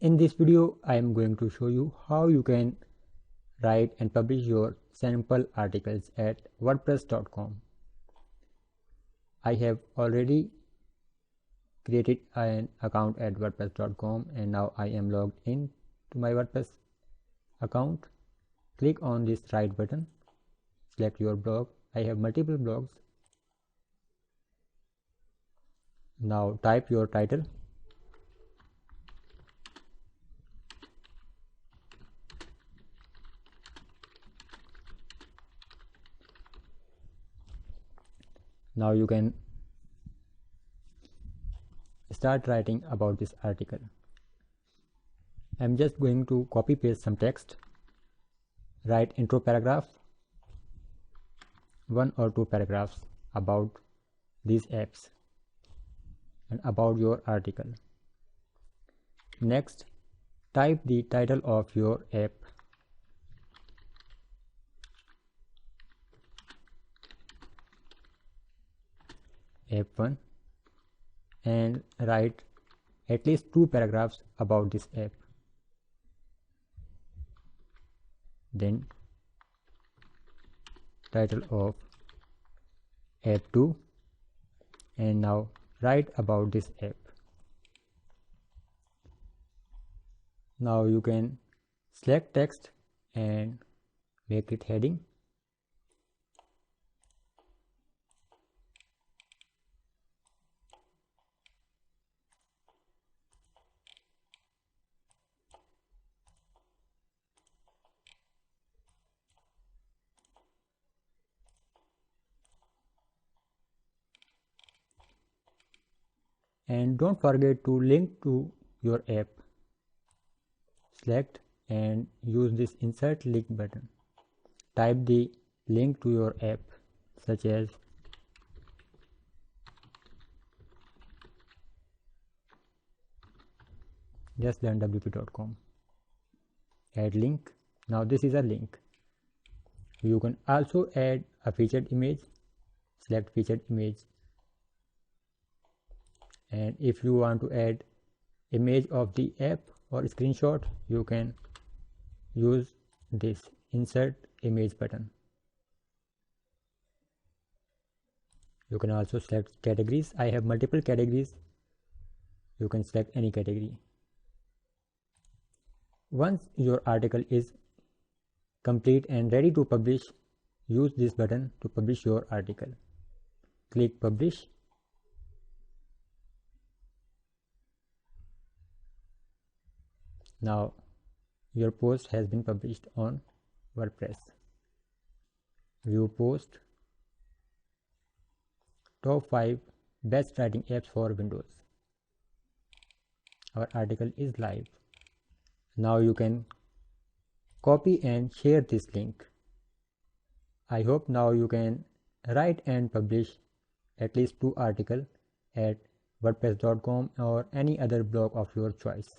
In this video, I am going to show you how you can write and publish your sample articles at wordpress.com. I have already created an account at wordpress.com and now I am logged in to my WordPress account. Click on this right button, select your blog. I have multiple blogs. Now type your title. Now you can start writing about this article. I'm just going to copy paste some text. Write intro paragraph, 1 or 2 paragraphs about these apps and about your article. Next, type the title of your app. App 1 and write at least 2 paragraphs about this app. Then title of app 2 and now write about this app. Now you can select text and make it heading. And don't forget to link to your app. Select and use this insert link button. Type the link to your app, such as justlearnwp.com. Add link. Now this is a link. You can also add a featured image. Select featured image. And if you want to add image of the app or screenshot, you can use this insert image button. You can also select categories. I have multiple categories. You can select any category. Once your article is complete and ready to publish, use this button to publish your article. Click publish. Now your post has been published on WordPress. View post. Top 5 best writing apps for Windows. Our article is live. Now you can copy and share this link. I hope now you can write and publish at least 2 articles at wordpress.com or any other blog of your choice.